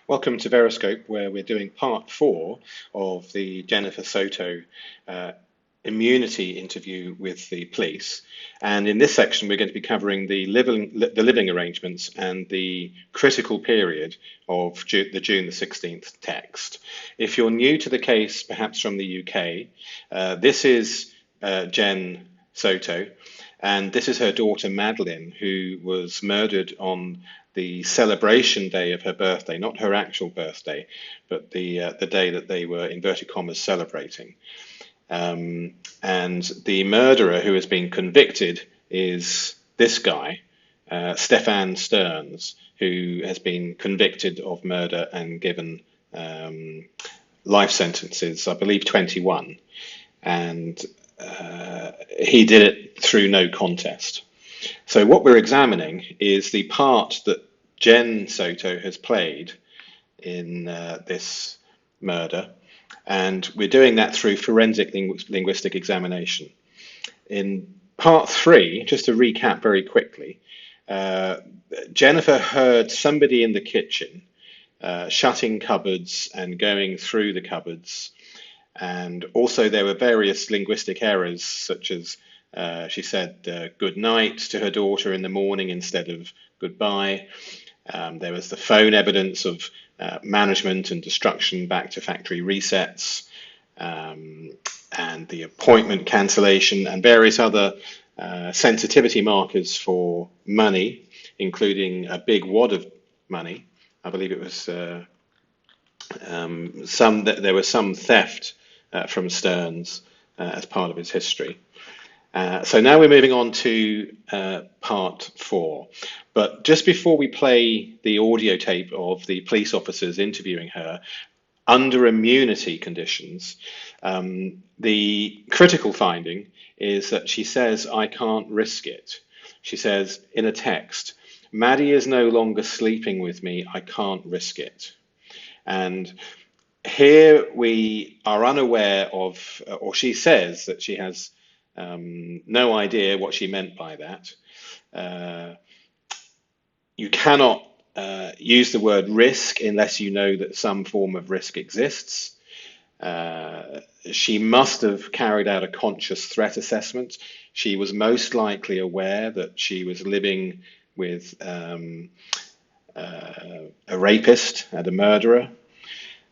Welcome to VEROSCOPE, where we're doing part 4 of the Jennifer Soto immunity interview with the police. And in this section, we're going to be covering the living arrangements and the critical period of the June the 16th text. If you're new to the case, perhaps from the UK, this is Jenn Soto, and this is her daughter Madeline, who was murdered on the celebration day of her birthday, not her actual birthday, but the day that they were, inverted commas, celebrating. And the murderer who has been convicted is this guy, Stephan Sterns, who has been convicted of murder and given life sentences, I believe 21. And he did it through no contest. So what we're examining is the part that Jenn Soto has played in this murder, and we're doing that through forensic linguistic examination. In part 3, just to recap very quickly, Jennifer heard somebody in the kitchen shutting cupboards and going through the cupboards, and also there were various linguistic errors, such as she said good night to her daughter in the morning instead of goodbye. There was the phone evidence of management and destruction back to factory resets, and the appointment cancellation, and various other sensitivity markers for money, including a big wad of money. I believe it was there was some theft from Sterns as part of his history. So now we're moving on to part 4. But just before we play the audio tape of the police officers interviewing her, under immunity conditions, the critical finding is that she says, "I can't risk it." She says in a text, "Maddie is no longer sleeping with me. I can't risk it." And here we are unaware of, or she says that she has no idea what she meant by that. You cannot use the word risk unless you know that some form of risk exists. She must have carried out a conscious threat assessment. She was most likely aware that she was living with a rapist and a murderer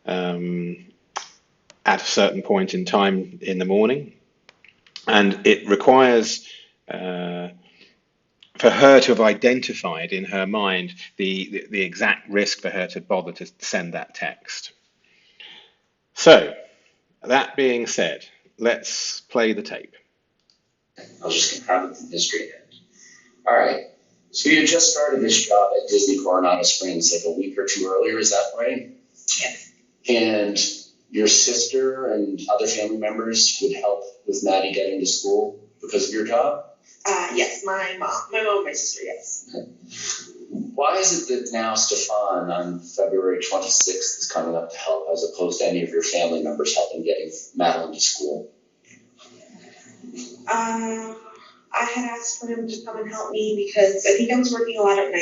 at a certain point in time in the morning. And it requires for her to have identified in her mind the exact risk for her to bother to send that text. So, that being said, let's play the tape. I'll just confirm the history then. All right. So you just started this job at Disney Coronado Springs like a week or two earlier, is that right? Yes. And your sister and other family members would help with Maddie getting to school because of your job? Yes, my mom and my sister, yes. Okay. Why is it that now Stephan on February 26th is coming up to help as opposed to any of your family members helping getting Madeline to school? I had asked for him to come and help me because I think I was working a lot of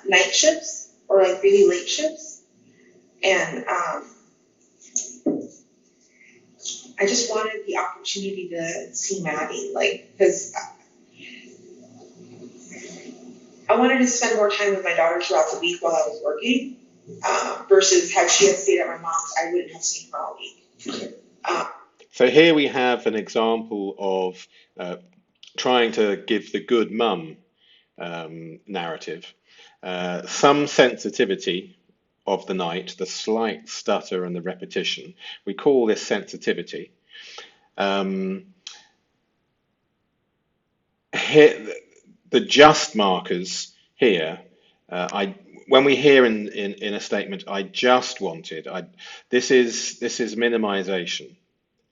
night shifts or like really late shifts. And I just wanted the opportunity to see Maddie, because I wanted to spend more time with my daughter throughout the week while I was working, versus had she had stayed at my mom's, I wouldn't have seen her all week. So here we have an example of trying to give the good mum narrative, some sensitivity of the night, the slight stutter and the repetition. We call this sensitivity. Here, the just markers here, when we hear in a statement, "I just wanted," this is minimization,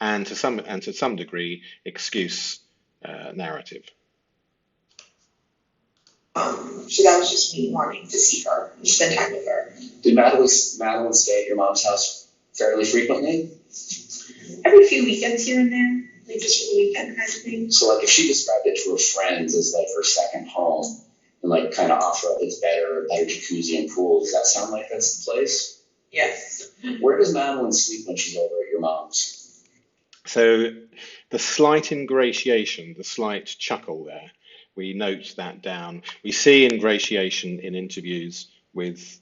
and to some degree, excuse narrative. So that was just me wanting to see her and spend time with her. Did Madeline stay at your mom's house fairly frequently? Every few weekends here and there, like just for the weekend kind of thing. So like if she described it to her friends as like her second home and like kind of offer up it's better jacuzzi and pool, does that sound like that's the place? Yeah. Where does Madeline sleep when she's over at your mom's? So the slight ingratiation, the slight chuckle there, we note that down. We see ingratiation in interviews with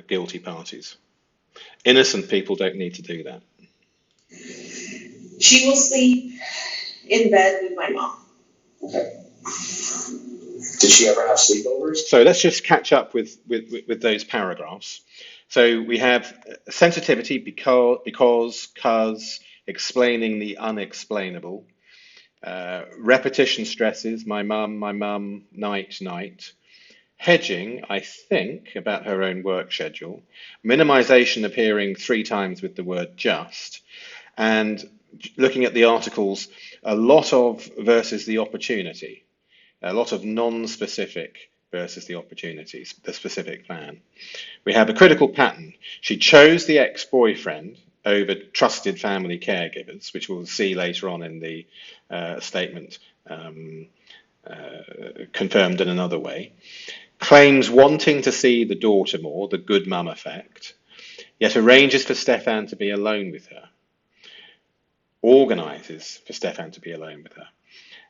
guilty parties. Innocent people don't need to do that. She will sleep in bed with my mom. Okay. Did she ever have sleepovers? So let's just catch up with those paragraphs. So we have sensitivity because, explaining the unexplainable. Repetition stresses, my mum, night. Hedging, I think, about her own work schedule. Minimization appearing 3 times with the word just. And looking at the articles, a lot of versus the opportunity. A lot of non-specific versus the opportunities, the specific plan. We have a critical pattern. She chose the ex-boyfriend over trusted family caregivers, which we'll see later on in the statement confirmed in another way. Claims wanting to see the daughter more, the good mum effect, yet arranges for Stephan to be alone with her. Organises for Stephan to be alone with her.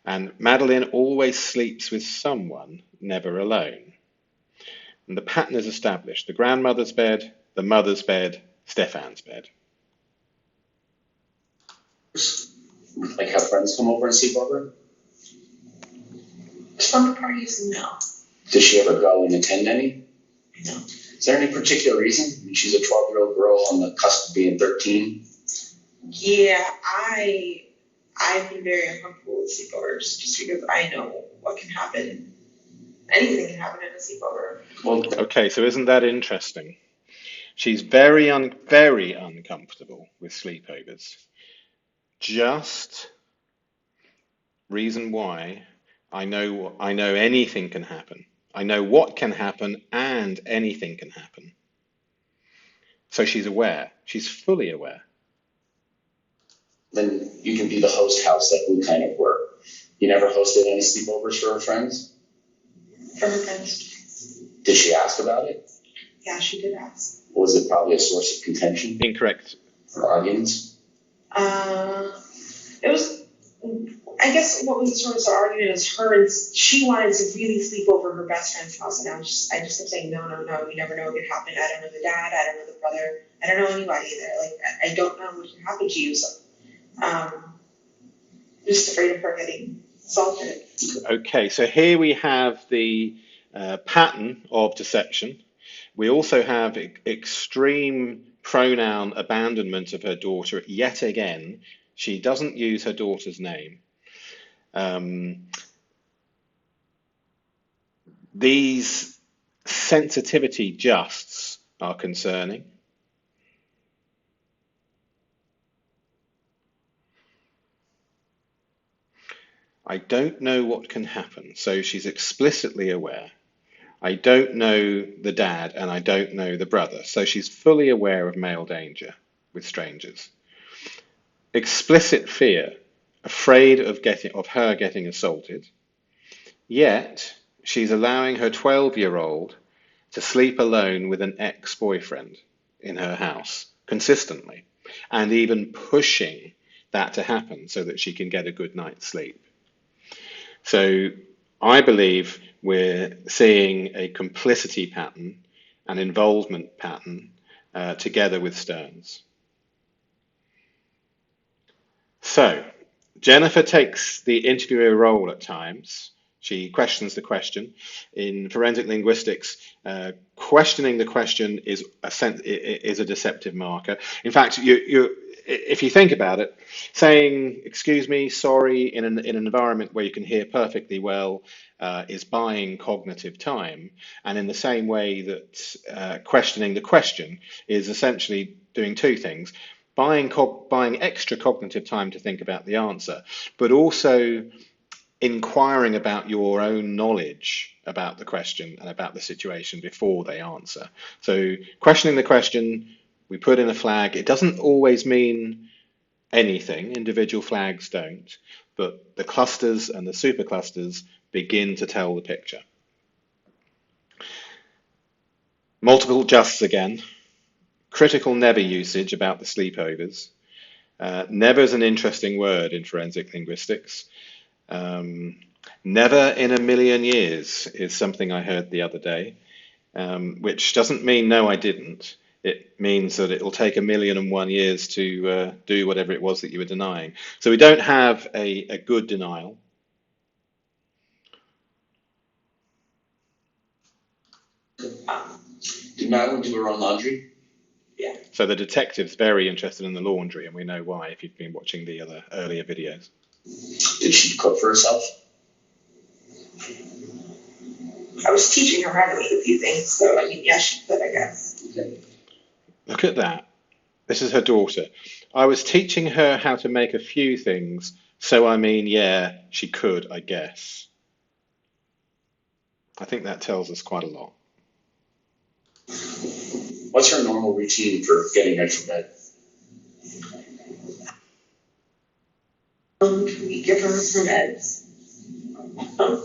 And Madeline always sleeps with someone, never alone. And the pattern is established. The grandmother's bed, the mother's bed, Stephan's bed. Like have friends come over and sleep over? Slumber parties, no. Does she ever go and attend any? No. Is there any particular reason? I mean, she's a 12-year-old girl on the cusp of being 13. Yeah, I've been very uncomfortable with sleepovers just because I know what can happen. Anything can happen in a sleepover. Well, Okay, so isn't that interesting? She's very uncomfortable with sleepovers. Just reason why I know anything can happen. I know what can happen and anything can happen. So she's aware. She's fully aware. then you can be the host house like we kind of were. You never hosted any sleepovers for her friends? For her friends. Did she ask about it? Yeah, she did ask. Was it probably a source of contention Incorrect. or arguments? It was, I guess what was the source of argument is her and she wanted to really sleep over her best friend's house, and I just kept saying no, you never know what could happen. I don't know the dad, I don't know the brother, I don't know anybody there. Like I don't know what can happen to you. So, just afraid of her getting assaulted. Okay, so here we have the pattern of deception. We also have extreme pronoun abandonment of her daughter yet again. She doesn't use her daughter's name. These sensitivity justs are concerning. I don't know what can happen, so she's explicitly aware. I don't know the dad and I don't know the brother, so she's fully aware of male danger with strangers. Explicit fear, afraid of her getting assaulted, yet she's allowing her 12-year-old to sleep alone with an ex-boyfriend in her house consistently, and even pushing that to happen so that she can get a good night's sleep. So I believe we're seeing a complicity pattern, an involvement pattern, together with Sterns. So Jennifer takes the interviewer role at times. She questions the question. In forensic linguistics, questioning the question is a deceptive marker. In fact, if you think about it, saying "excuse me," "sorry" in an environment where you can hear perfectly well is buying cognitive time, and in the same way that questioning the question is essentially doing 2 things: buying extra cognitive time to think about the answer, but also inquiring about your own knowledge about the question and about the situation before they answer. So questioning the question, we put in a flag. It doesn't always mean anything. Individual flags don't, but the clusters and the superclusters begin to tell the picture. Multiple justs again. Critical never usage about the sleepovers. Never is an interesting word in forensic linguistics. Never in a million years is something I heard the other day, which doesn't mean no, I didn't. It means that it will take 1,000,001 years to do whatever it was that you were denying. So we don't have a good denial. Did Madeline do her own laundry? Yeah. So the detective's very interested in the laundry, and we know why if you've been watching the other earlier videos. Did she cook for herself? I was teaching her how to make a few things, so I mean, yeah, she could, I guess. Okay. Look at that. This is her daughter. I was teaching her how to make a few things, so I mean, yeah, she could, I guess. I think that tells us quite a lot. What's her normal routine for getting ready for bed? We give her meds. I'm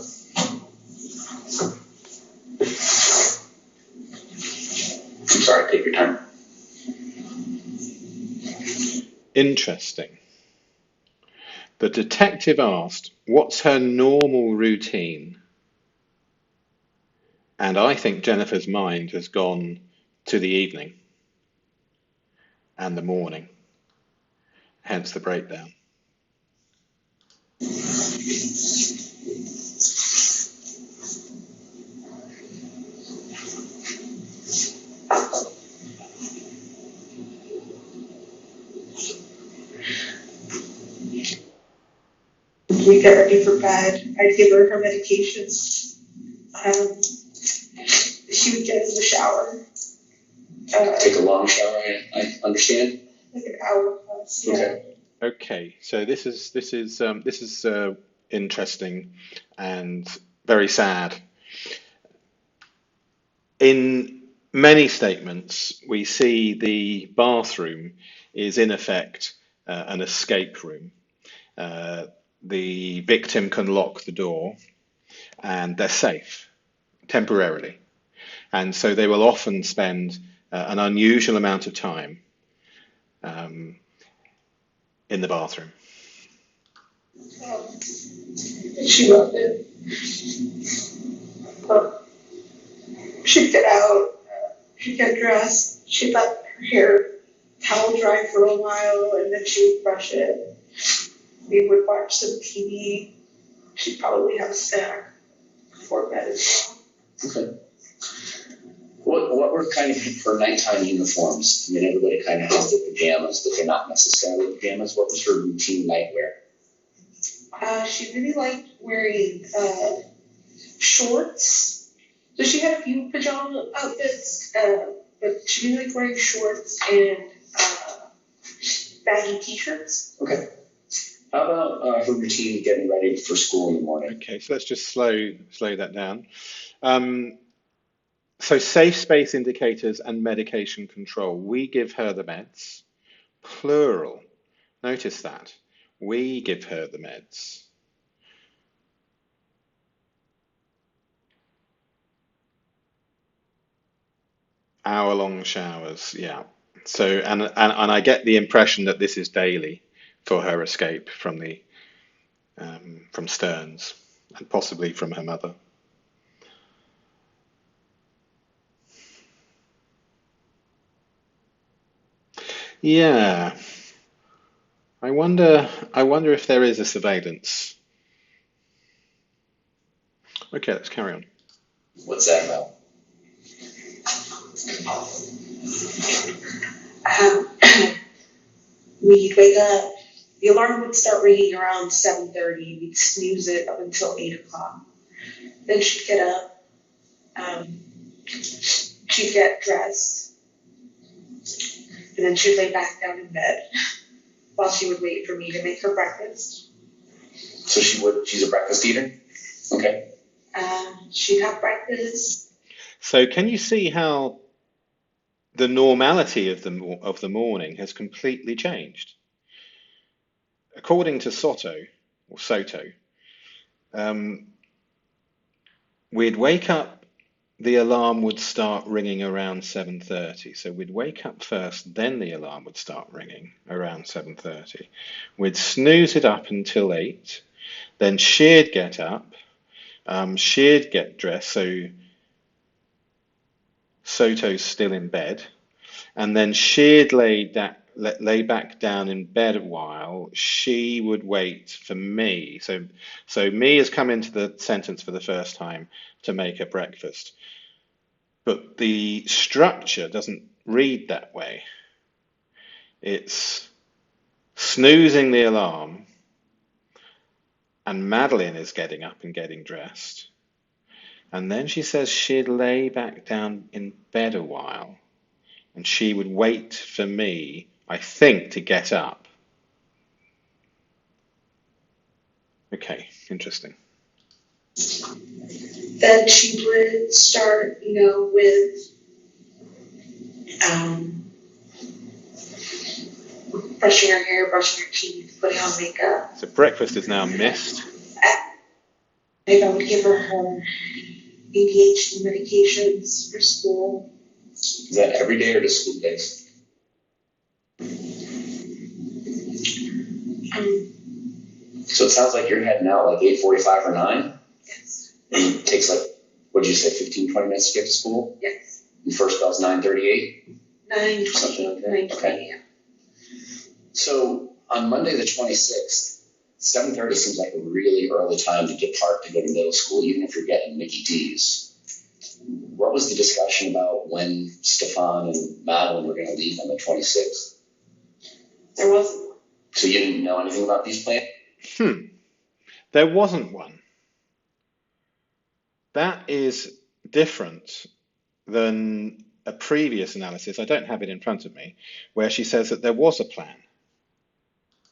sorry, take your time. Interesting. The detective asked, what's her normal routine? And I think Jennifer's mind has gone to the evening and the morning, hence the breakdown. We get ready for bed. I'd give her her medications. She would get in the shower. Take a long shower, I understand. Like an hour plus. Yeah. Okay. Okay, so this is interesting and very sad. In many statements, we see the bathroom is in effect an escape room. The victim can lock the door and they're safe temporarily. And so they will often spend an unusual amount of time in the bathroom. She loved it. She'd get out, she'd get dressed, she'd let her hair towel dry for a while, and then she would brush it. We would watch some TV. She'd probably have a snack before bed as well. Okay. What were kind of her nighttime uniforms? I mean, everybody kind of has their pajamas, but they're not necessarily pajamas. What was her routine nightwear? She really liked wearing shorts. So she had a few pajama outfits, but she really liked wearing shorts and baggy t-shirts. Okay. How about her routine getting ready for school in the morning? Okay, so let's just slow that down. So safe space indicators and medication control. We give her the meds, plural. Notice that. We give her the meds. Hour-long showers, yeah. So, and I get the impression that this is daily for her escape from from Sterns and possibly from her mother. Yeah. I wonder if there is a surveillance. Okay, let's carry on. What's that about? We'd wake up, the alarm would start ringing around 7:30. We'd snooze it up until 8 o'clock. Then she'd get up, she'd get dressed, and then she'd lay back down in bed while she would wait for me to make her breakfast. So she's a breakfast eater? Okay. She'd have breakfast. So can you see how the normality of the morning has completely changed? According to Soto, we'd wake up the alarm would start ringing around 7:30. So we'd wake up first, then the alarm would start ringing around 7:30. We'd snooze it up until 8. Then she'd get up. She'd get dressed. So Soto's still in bed. And then she'd lay back down in bed a while. She would wait for me. So me has come into the sentence for the first time to make her breakfast. But the structure doesn't read that way. It's snoozing the alarm, and Madeline is getting up and getting dressed. And then she says she'd lay back down in bed a while, and she would wait for me, I think, to get up. Okay, interesting. Then she would start, with brushing her hair, brushing her teeth, putting on makeup. So breakfast is now missed. Maybe I would give her ADHD medications for school. Is that every day or just school days? So it sounds like you're heading out like 8:45 or 9? Yes. And it takes like, what did you say, 15, 20 minutes to get to school? Yes. And first bell's 9:38? 9:20. Something like that? 9:20, Okay. yeah. So on Monday the 26th, 7:30 seems like a really early time to depart to go to middle school, even if you're getting Mickey D's. What was the discussion about when Stephan and Madeline were going to leave on the 26th? There wasn't one. So you didn't know anything about these plans? There wasn't one. That is different than a previous analysis, I don't have it in front of me, where she says that there was a plan.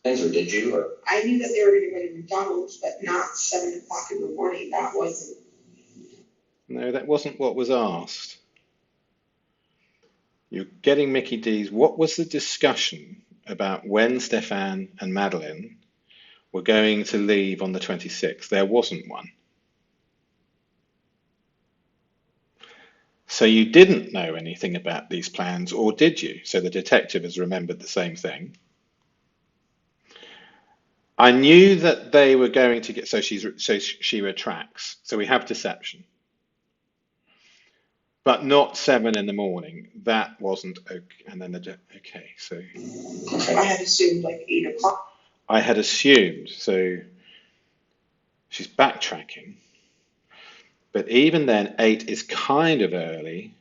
Or did you? Or? I knew that they were going to go to McDonald's, but not 7 o'clock in the morning. That wasn't. No, that wasn't what was asked. You're getting Mickey D's. What was the discussion about when Stephan and Madeline were going to leave on the 26th? There wasn't one. So you didn't know anything about these plans, or did you? So the detective has remembered the same thing. I knew that they were going to get, so she retracts. So we have deception. But not 7 in the morning. That wasn't okay. And then okay, so. I had assumed like 8 o'clock. I had assumed, so she's backtracking. But even then, 8 is kind of early,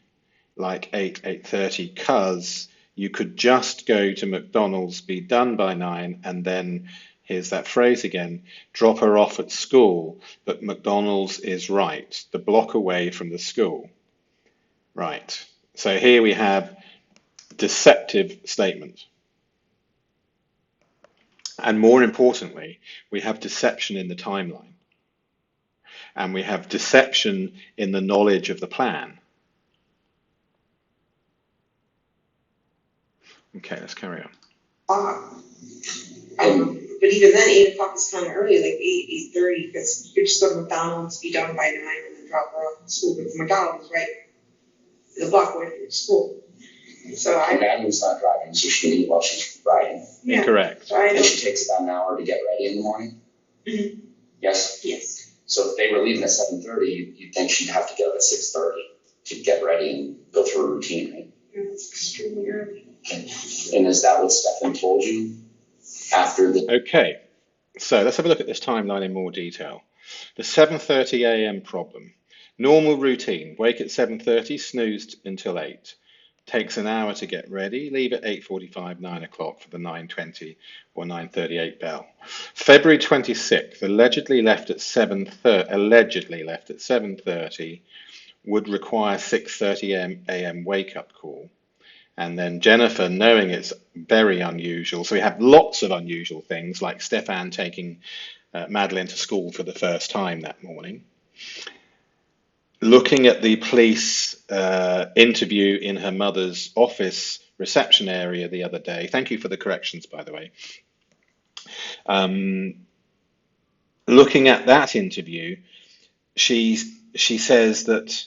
like 8:30, because you could just go to McDonald's, be done by 9, and then, here's that phrase again, drop her off at school, but McDonald's is right, the block away from the school. Right. So here we have deceptive statement. And more importantly, we have deception in the timeline. And we have deception in the knowledge of the plan. Okay, let's carry on. But even then, 8 o'clock is kind of early, like 8:30, because you could just go to McDonald's, be done by 9, and then drop her off at school. Because McDonald's right the block away from school. So Madeline's not driving, so she can eat while she's riding. Yeah. Incorrect. So and she takes about an hour to get ready in the morning? Mm-hmm. Yes? Yes. So if they were leaving at 7:30, you'd think she'd have to get up at 6:30 to get ready and go through a routine, right? That's extremely early. Okay. And is that what Stephan told you after the... Okay, so let's have a look at this timeline in more detail. The 7:30 a.m. problem. Normal routine, wake at 7:30, snoozed until 8. Takes an hour to get ready, leave at 8:45, 9 o'clock for the 9:20 or 9:38 bell. February 26th, allegedly left at 7:30, would require 6:30 a.m. wake-up call. And then Jennifer, knowing it's very unusual, so we have lots of unusual things, like Stephan taking Madeline to school for the first time that morning. Looking at the police interview in her mother's office reception area the other day. Thank you for the corrections, by the way. Looking at that interview, she says that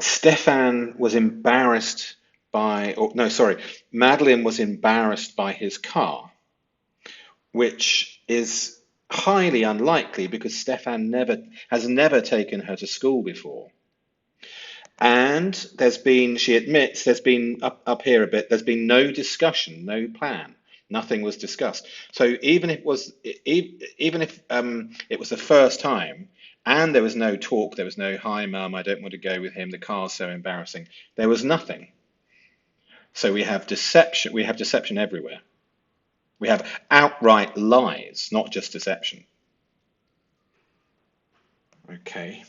Stephan was embarrassed Madeline was embarrassed by his car, which is highly unlikely because Stephan has never taken her to school before. And she admits, up here a bit, there's been no discussion, no plan. Nothing was discussed. So even if it was the first time and there was no talk, there was no, hi mum, I don't want to go with him, the car's so embarrassing. There was nothing. So we have deception everywhere. We have outright lies, not just deception. Okay.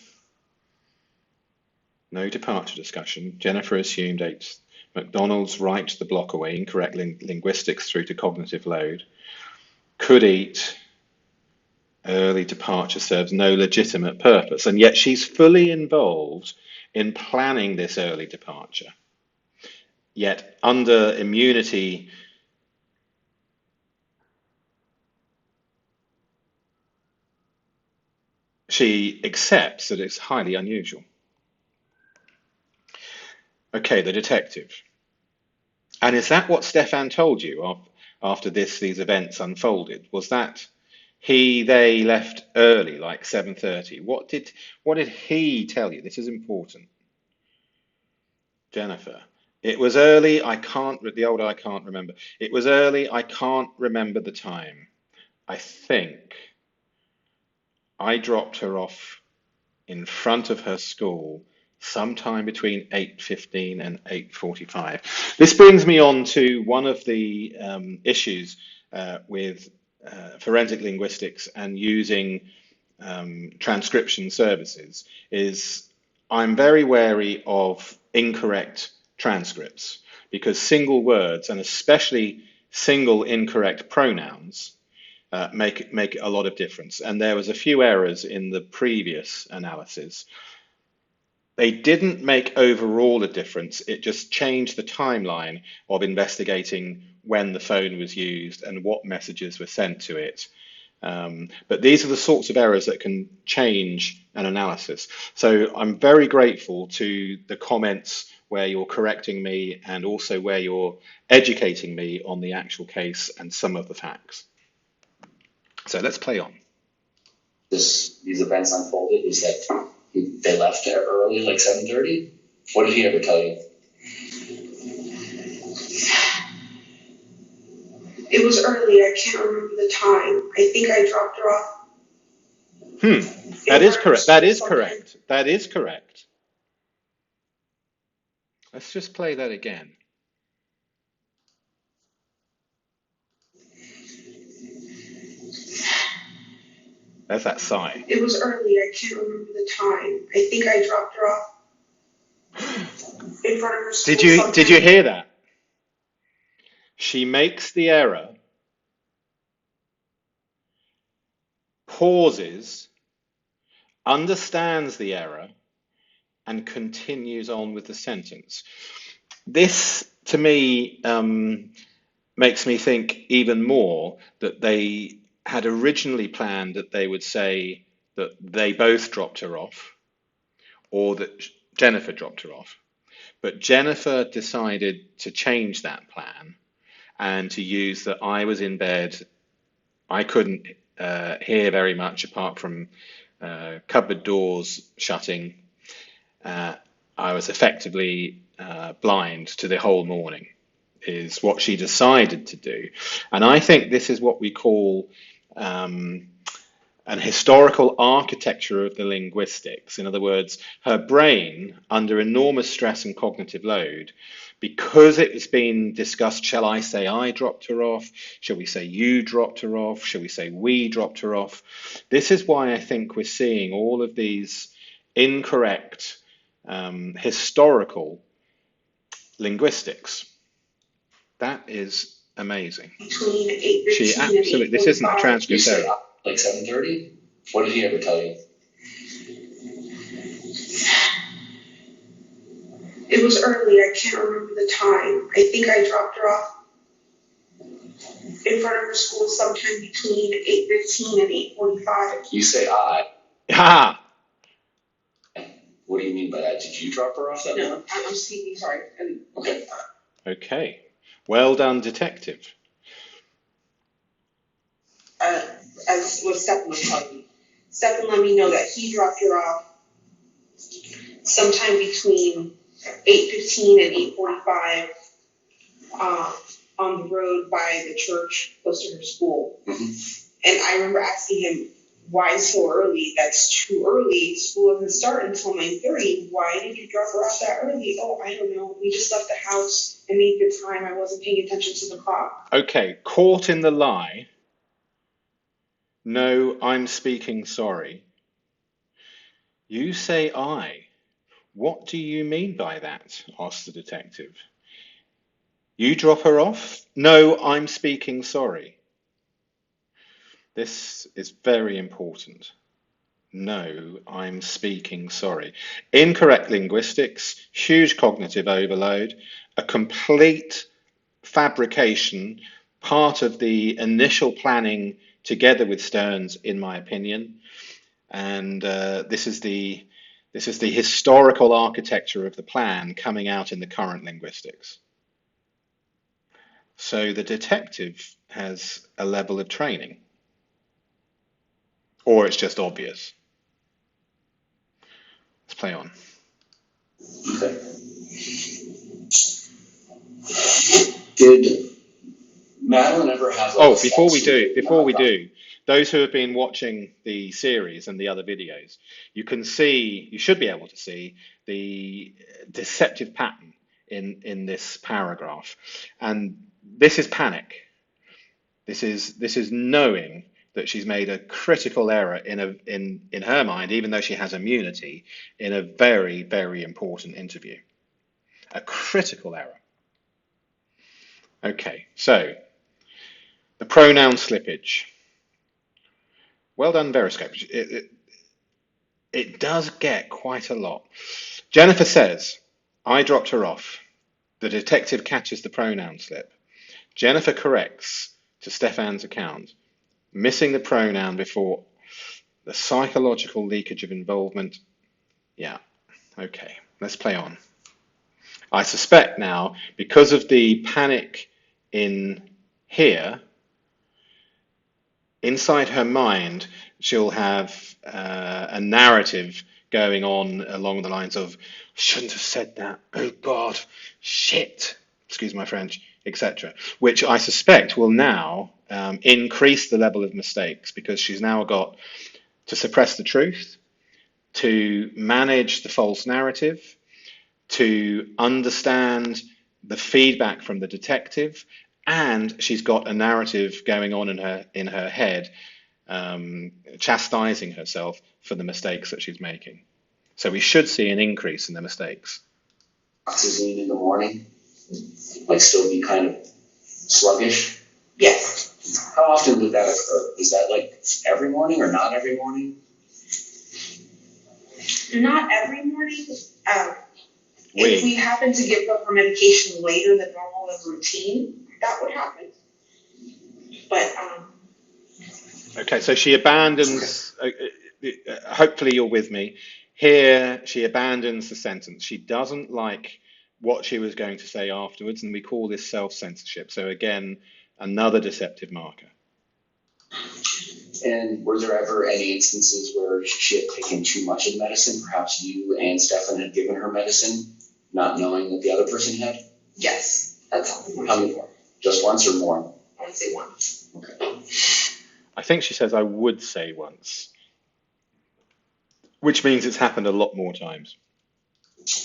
No departure discussion. Jennifer assumed 8. McDonald's right the block away. Incorrect linguistics through to cognitive load. Could eat. Early departure serves no legitimate purpose. And yet she's fully involved in planning this early departure. Yet under immunity, she accepts that it's highly unusual. Okay, the detective. And is that what Stephan told you after these events unfolded? Was that they left early, like 7:30? What did he tell you? This is important. Jennifer. It was early, I can't remember. It was early, I can't remember the time. I think I dropped her off in front of her school sometime between 8:15 and 8:45. This brings me on to one of the issues with forensic linguistics and using transcription services is I'm very wary of incorrect transcripts because single words and especially single incorrect pronouns make a lot of difference. And there was a few errors in the previous analysis. They didn't make overall a difference. It just changed the timeline of investigating when the phone was used and what messages were sent to it. But these are the sorts of errors that can change an analysis. So I'm very grateful to the comments where you're correcting me and also where you're educating me on the actual case and some of the facts. So let's play on. These events unfolded is that they left early, like 7:30. What did he ever tell you? It was early. I can't remember the time. I think I dropped her off. That is correct. That is correct. That is correct. Let's just play that again. There's that sigh. It was early. I can't remember the time. I think I dropped her off in front of her school. Did you hear that? She makes the error, pauses, understands the error, and continues on with the sentence. This, to me, makes me think even more that they had originally planned that they would say that they both dropped her off or that Jennifer dropped her off. But Jennifer decided to change that plan and to use that I was in bed. I couldn't hear very much apart from cupboard doors shutting. I was effectively blind to the whole morning, is what she decided to do. And I think this is what we call an historical architecture of the linguistics. In other words, her brain, under enormous stress and cognitive load, because it's been discussed, shall I say I dropped her off? Shall we say you dropped her off? Shall we say we dropped her off? This is why I think we're seeing all of these incorrect historical linguistics. That is amazing. She absolutely, this isn't a transcript error. Like 7:30? What did he ever tell you? It was early. I can't remember the time. I think I dropped her off in front of her school sometime between 8:15 and 8:45. You say I. Ha! What do you mean by that? Did you drop her off that No, morning? I'm speaking, sorry. Okay. Okay. Well done, detective. As what Stephan was telling me. Stephan let me know that he dropped her off sometime between 8:15 and 8:45 on the road by the church close to her school. Mhm. And I remember asking him, why so early? That's too early. School doesn't start until 9:30. Why did you drop her off that early? Oh, I don't know. We just left the house and made good time. I wasn't paying attention to the clock. Okay, caught in the lie. No, I'm speaking sorry. You say I. What do you mean by that? Asked the detective. You drop her off? No, I'm speaking sorry. This is very important. No, I'm speaking sorry. Incorrect linguistics, huge cognitive overload, a complete fabrication, part of the initial planning together with Sterns, in my opinion. And this is the historical architecture of the plan coming out in the current linguistics. So the detective has a level of training, or it's just obvious. Let's play on. Okay. Did Madeline ever have like Oh, a before sex we do, those who have been watching the series and the other videos, you should be able to see the deceptive pattern in this paragraph. And this is panic. This is knowing that she's made a critical error in her mind, even though she has immunity, in a very, very important interview. A critical error. Okay, so the pronoun slippage. Well done, VEROSCOPE. It does get quite a lot. Jennifer says, I dropped her off. The detective catches the pronoun slip. Jennifer corrects to Stephan's account, missing the pronoun before the psychological leakage of involvement. Yeah, okay, let's play on. I suspect now, because of the panic in here, inside her mind, she'll have a narrative going on along the lines of, shouldn't have said that, oh God, shit, excuse my French, etc., which I suspect will now increase the level of mistakes because she's now got to suppress the truth, to manage the false narrative, to understand the feedback from the detective, and she's got a narrative going on in her head, chastising herself for the mistakes that she's making. So we should see an increase in the mistakes. Oxygen in the morning, like still be kind of sluggish? Yes. How often would that occur? Is that like every morning or not every morning? Not every morning. If we happen to give her medication later than normal as routine, that would happen. But Okay, so she abandons, hopefully you're with me. Here, she abandons the sentence. She doesn't like what she was going to say afterwards, and we call this self-censorship. So again, another deceptive marker. And were there ever any instances where she had taken too much of medicine? Perhaps you and Stephan had given her medicine, not knowing that the other person had? yes, that's all. How many more? Just once or more? I want to say one. Okay. I think she says, I would say once, which means it's happened a lot more times.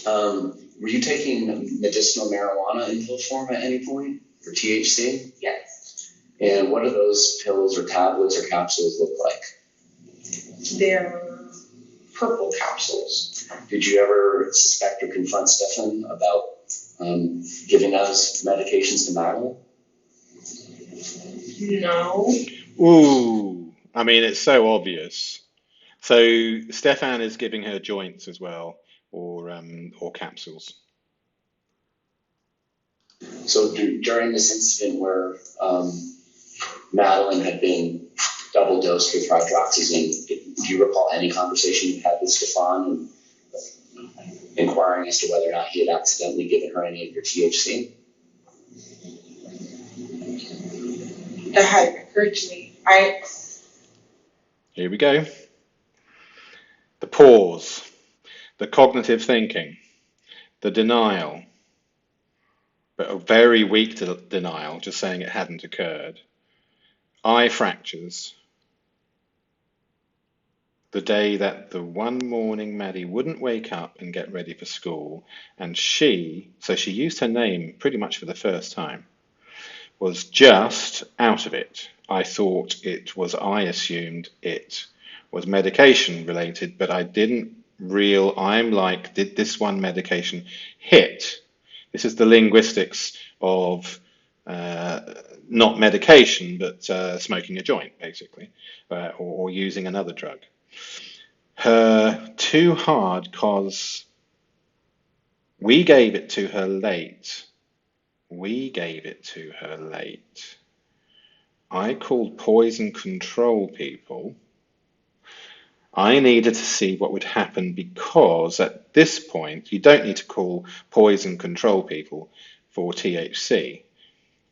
Were you taking medicinal marijuana in pill form at any point, or THC? Yes. And what do those pills or tablets or capsules look like? They're purple capsules. Did you ever suspect or confront Stephan about giving us medications to Madeline? No. Ooh, I mean, it's so obvious. So Stephan is giving her joints as well, or capsules. So during this incident where Madeline had been double dosed with hydroxyzine, do you recall any conversation you had with Stephan inquiring as to whether or not he had accidentally given her any of your THC. That hadn't occurred to me. Here we go. The pause, the cognitive thinking, the denial, but a very weak denial, just saying it hadn't occurred. Eye fractures. The day that the one morning Maddie wouldn't wake up and get ready for school, and so she used her name pretty much for the first time, was just out of it. I assumed it was medication related, but I didn't did this one medication hit? This is the linguistics of not medication, but smoking a joint, basically, or using another drug. Her too hard cause we gave it to her late. I called poison control people. I needed to see what would happen because at this point, you don't need to call poison control people for THC.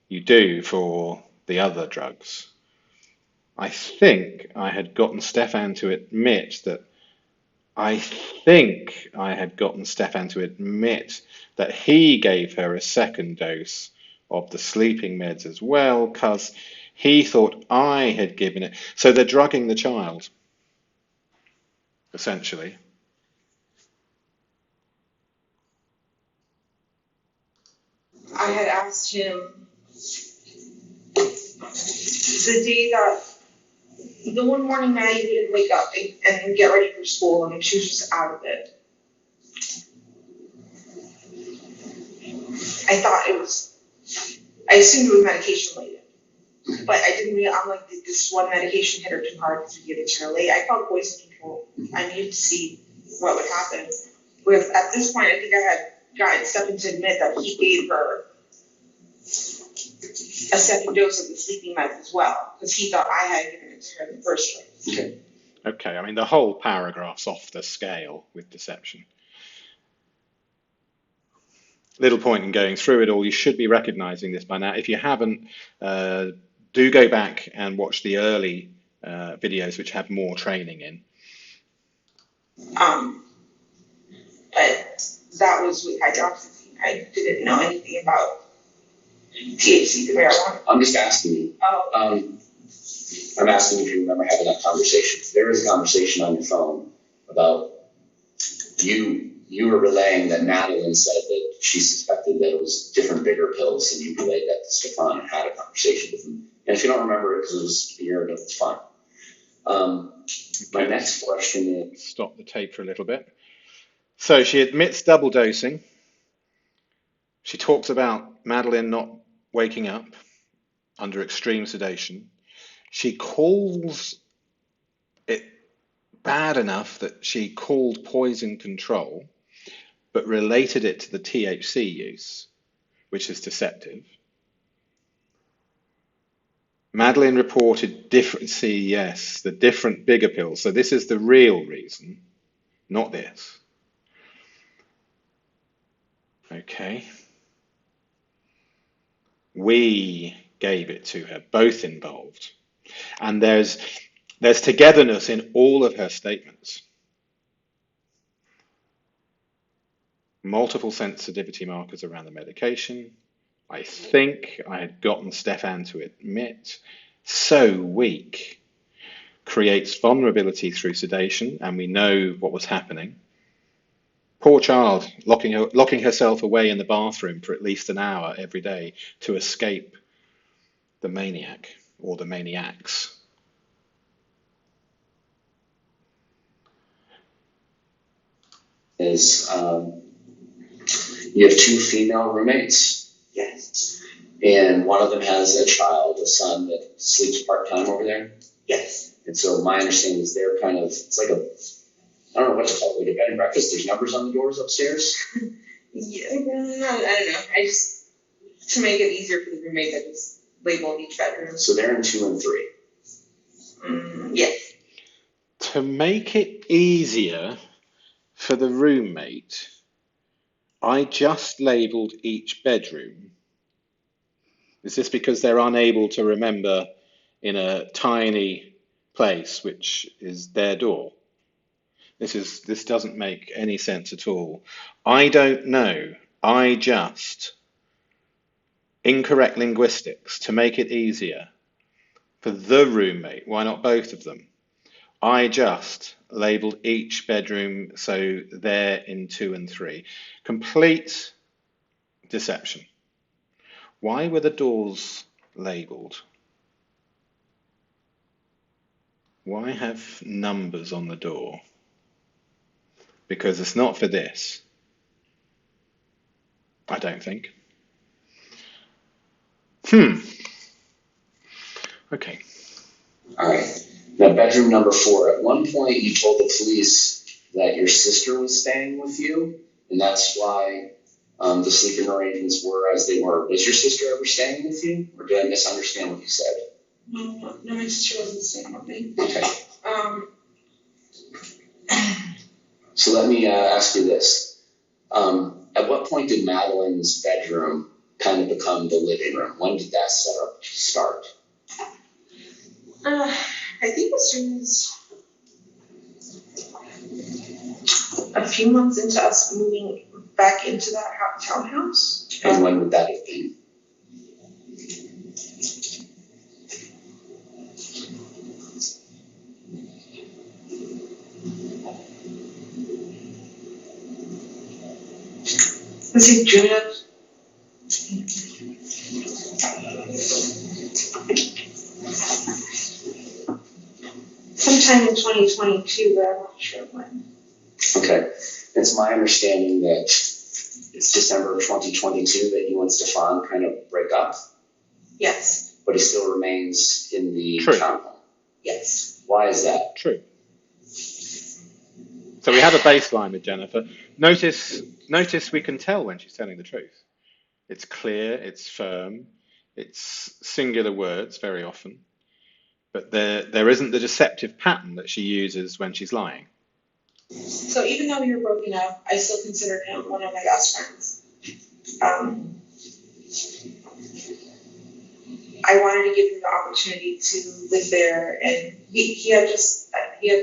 You do for the other drugs. I think I had gotten Stephan to admit that he gave her a second dose of the sleeping meds as well, because he thought I had given it. So they're drugging the child, essentially. I had asked him the day that the one morning Maddie didn't wake up and get ready for school, and she was just out of it. I assumed it was medication related, but I didn't really, I'm like, did this one medication hit her too hard because we gave it to her late? I felt poison control. I needed to see what would happen. At this point, I think I had gotten Stephan to admit that he gave her a second dose of the sleeping meds as well, because he thought I had given it to her in the first place. Okay, I mean, the whole paragraph's off the scale with deception. Little point in going through it all. You should be recognizing this by now. If you haven't, do go back and watch the early videos which have more training in. But that was with hydroxyzine. I didn't know anything about THC, the marijuana. I'm just asking you. I'm asking if you remember having that conversation. There was a conversation on your phone about you were relaying that Madeline said that she suspected that it was different bigger pills, and you relayed that to Stephan and had a conversation with him. And if you don't remember it because it was a year ago, it's fine. My next question is... Stop the tape for a little bit. So she admits double dosing. She talks about Madeline not waking up under extreme sedation. She calls it bad enough that she called poison control, but related it to the THC use, which is deceptive. Madeline reported the different bigger pills. So this is the real reason, not this. Okay. We gave it to her, both involved. And there's togetherness in all of her statements. Multiple sensitivity markers around the medication. I think I had gotten Stephan to admit, so weak, creates vulnerability through sedation, and we know what was happening. Poor child, locking herself away in the bathroom for at least an hour every day to escape the maniac or the maniacs. Is you have two female roommates. Yes. And one of them has a child, a son that sleeps part-time over there. Yes. And so my understanding is they're kind of, it's like I don't know what it's called, like a bed and breakfast. There's numbers on the doors upstairs. Yeah, I don't know. I just, to make it easier for the roommates, I just labeled each bedroom. So they're in 2 and 3. Yes. To make it easier for the roommate, I just labelled each bedroom. Is this because they're unable to remember in a tiny place which is their door? This doesn't make any sense at all. I don't know. I just, incorrect linguistics to make it easier. For the roommate, why not both of them? I just labelled each bedroom so they're in 2 and 3. Complete deception. Why were the doors labelled? Why have numbers on the door? Because it's not for this. I don't think. Okay. All right. Now, bedroom number 4. At one point, you told the police that your sister was staying with you, and that's why the sleeping arrangements were as they were. Was your sister ever staying with you, or did I misunderstand what you said? No, my sister wasn't staying with me. Okay. So let me ask you this. At what point did Madeline's bedroom kind of become the living room? When did that setup start? I think as soon as a few months into us moving back into that townhouse. And when would that have been? I think June of sometime in 2022, but I'm not sure when. Okay. It's my understanding that it's December of 2022 that you and Stephan kind of break up, Yes, but he still remains in the True. townhome. yes. Why is that? True. So we have a baseline with Jennifer. Notice we can tell when she's telling the truth. It's clear, it's firm, it's singular words very often, but there isn't the deceptive pattern that she uses when she's lying. So even though we were broken up, I still considered him one of my best friends. I wanted to give him the opportunity to live there, and he had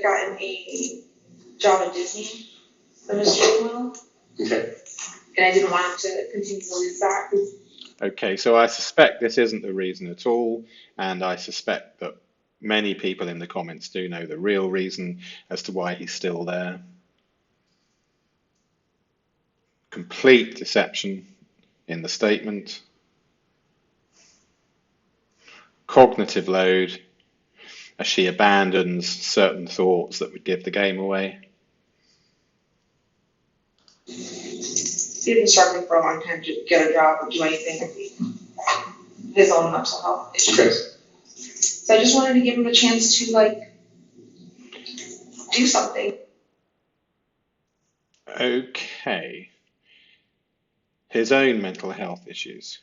gotten a job at Disney that was doing well, Okay. and I didn't want him to continue to lose that. Okay, so I suspect this isn't the reason at all, and I suspect that many people in the comments do know the real reason as to why he's still there. Complete deception in the statement. Cognitive load as she abandons certain thoughts that would give the game away. He had been struggling for a long time to get a job or do anything. His own mental health issues. Okay. So I just wanted to give him a chance to do something. Okay. His own mental health issues.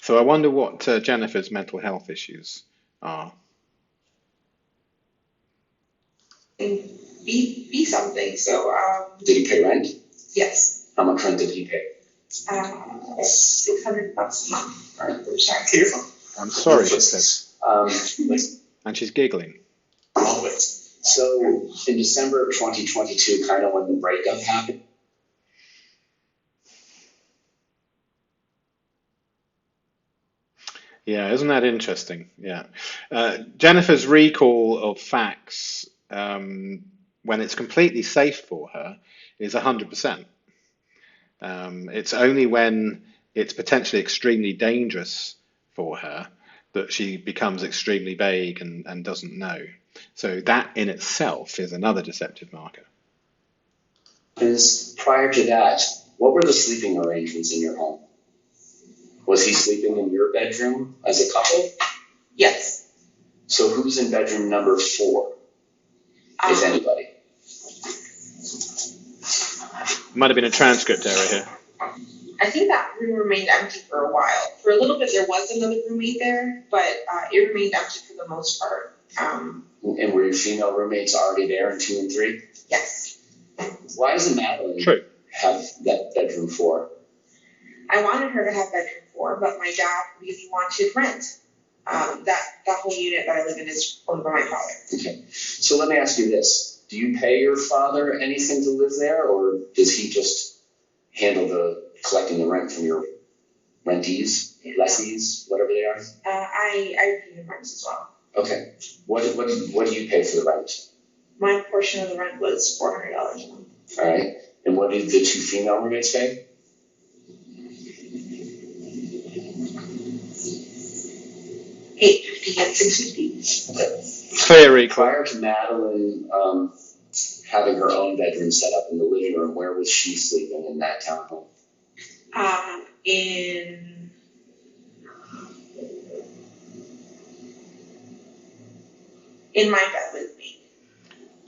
So I wonder what Jennifer's mental health issues are. And be something. So Did he pay rent? yes. How much rent did he pay? $600 a month. All right. Sorry. I'm sorry, she says. And she's giggling. Always. So in December of 2022, kind of when the breakup happened. Yeah, isn't that interesting? Yeah. Jennifer's recall of facts when it's completely safe for her is 100%. It's only when it's potentially extremely dangerous for her that she becomes extremely vague and doesn't know. So that in itself is another deceptive marker. Prior to that, what were the sleeping arrangements in your home? Was he sleeping in your bedroom as a couple? Yes. So who's in bedroom number 4, if anybody? Might have been a transcript error here. I think that room remained empty for a while. For a little bit, there was another roommate there, but it remained empty for the most part. And were your female roommates already there in 2 and 3? Yes. Why doesn't Madeline have that bedroom 4? I wanted her to have bedroom 4, but my dad really wanted rent. That whole unit that I live in is owned by my father. Okay. So let me ask you this. Do you pay your father anything to live there, or does he just handle collecting the rent from your rentees, lessees, whatever they are? I pay the rent as well. Okay. What do you pay for the rent? My portion of the rent was $400 a month. All right. And what did the 2 female roommates pay? $850 and $650. Okay. Fair equal. Prior to Madeline having her own bedroom set up in the living room, where was she sleeping in that townhome? In my bed with me.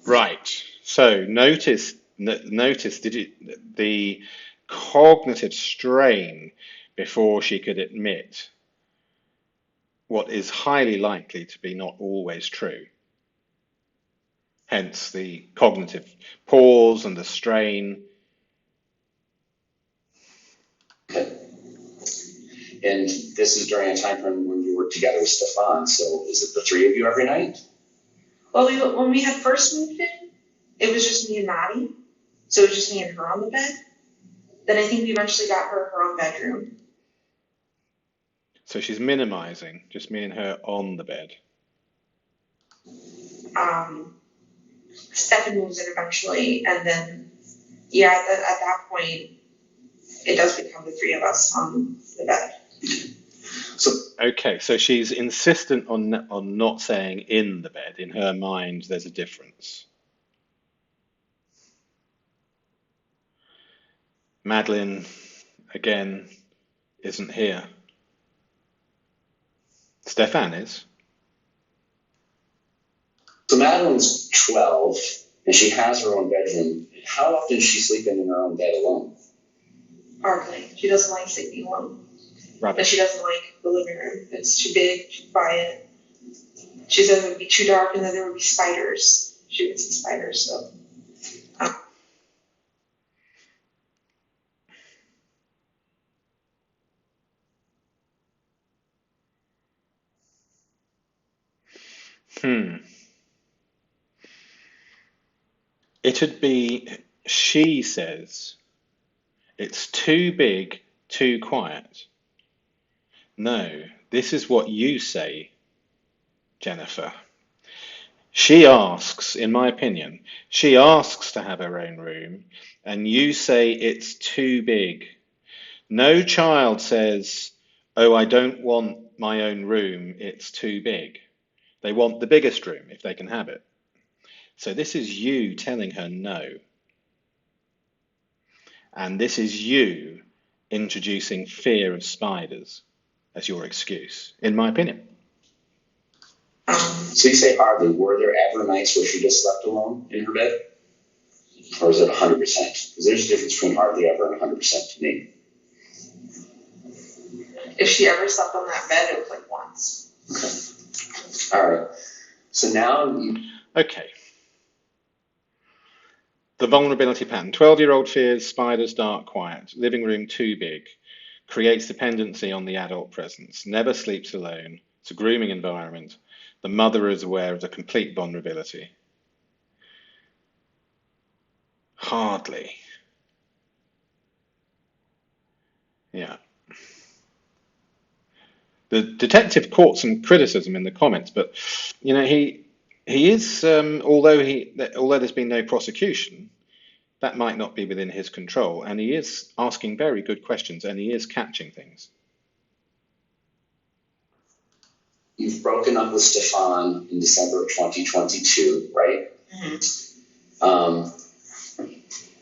Right. So notice the cognitive strain before she could admit what is highly likely to be not always true. Hence the cognitive pause and the strain. Okay. And this is during a time frame when you were together with Stephan, so is it the 3 of you every night? Well, when we had first moved in, it was just me and Maddie. So it was just me and her on the bed. Then I think we eventually got her own bedroom. So she's minimizing, just me and her on the bed. Stephan moves in eventually, and then, yeah, at that point, it does become the 3 of us on the bed. Okay, so she's insistent on not saying in the bed. In her mind, there's a difference. Madeline, again, isn't here. Stephan is. So Madeline's 12, and she has her own bedroom. How often is she sleeping in her own bed alone? Hardly. She doesn't like sleeping alone. Rubbish. And she doesn't like the living room. It's too big, too quiet. She said it would be too dark and then there would be spiders. She would see spiders, so. It'd be, she says, it's too big, too quiet. No, this is what you say, Jennifer. She asks, in my opinion, she asks to have her own room, and you say it's too big. No child says, oh, I don't want my own room, it's too big. They want the biggest room if they can have it. So this is you telling her no. And this is you introducing fear of spiders as your excuse, in my opinion. So you say hardly. Were there ever nights where she just slept alone in her bed? Or is it 100%? Because there's a difference between hardly ever and 100% to me. If she ever slept on that bed, it was like once. Okay. All right. So now you... Okay. The vulnerability pattern. 12-year-old fears spiders, dark, quiet. Living room too big. Creates dependency on the adult presence. Never sleeps alone. It's a grooming environment. The mother is aware of the complete vulnerability. Hardly. Yeah. The detective caught some criticism in the comments, but you know he is although there's been no prosecution, that might not be within his control, and he is asking very good questions, and he is catching things. You've broken up with Stephan in December of 2022, right? Mm-hmm.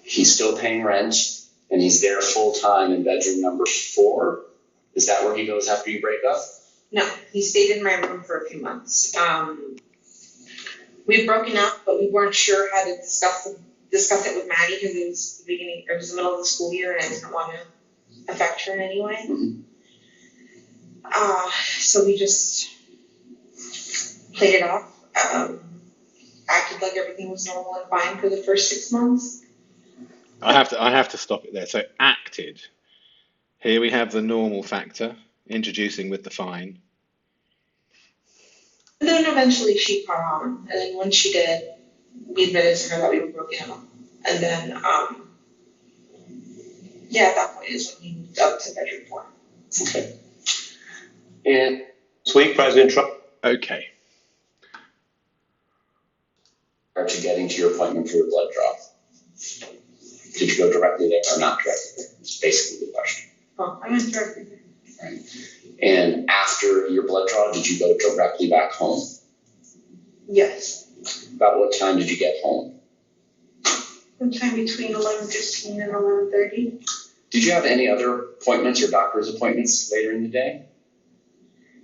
He's still paying rent, and he's there full time in bedroom number 4. Is that where he goes after you break up? No, he stayed in my room for a few months. We've broken up, but we weren't sure how to discuss it with Maddie because it was the middle of the school year, and I didn't want to affect her in any way. Mm-hmm. So we just played it off. acted like everything was normal and fine for the first 6 months. I have to stop it there. So acted. Here we have the normal factor, introducing with the fine. And then eventually she caught on, and then when she did, we admitted to her that we were broken up. And then, yeah, at that point is when we moved up to bedroom 4. Okay. And sweet President Trump. Okay. Prior to getting to your appointment for your blood draw, did you go directly there or not directly there? It's basically the question. Oh, I went directly there. Right. And after your blood draw, did you go directly back home? Yes. About what time did you get home? Sometime between 11:15 and 11:30. Did you have any other appointments or doctor's appointments later in the day?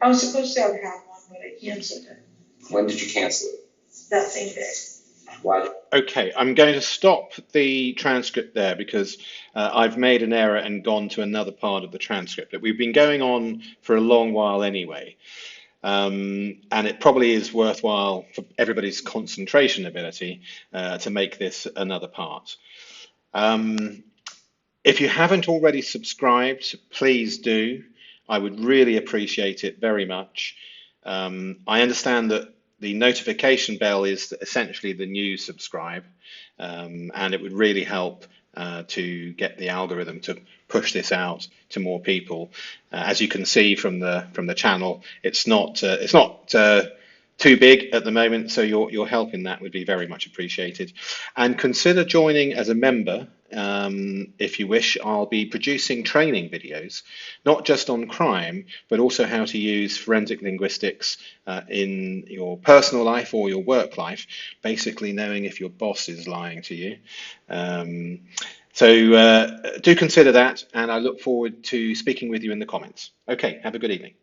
I was supposed to have had one, but I canceled it When did you cancel it? that same day. Why? Okay, I'm going to stop the transcript there because I've made an error and gone to another part of the transcript. We've been going on for a long while anyway, and it probably is worthwhile for everybody's concentration ability to make this another part. If you haven't already subscribed, please do. I would really appreciate it very much. I understand that the notification bell is essentially the new subscribe, and it would really help to get the algorithm to push this out to more people. As you can see from the channel, it's not too big at the moment, so your help in that would be very much appreciated. And consider joining as a member if you wish. I'll be producing training videos, not just on crime, but also how to use forensic linguistics in your personal life or your work life, basically knowing if your boss is lying to you. So do consider that, and I look forward to speaking with you in the comments. Okay, have a good evening.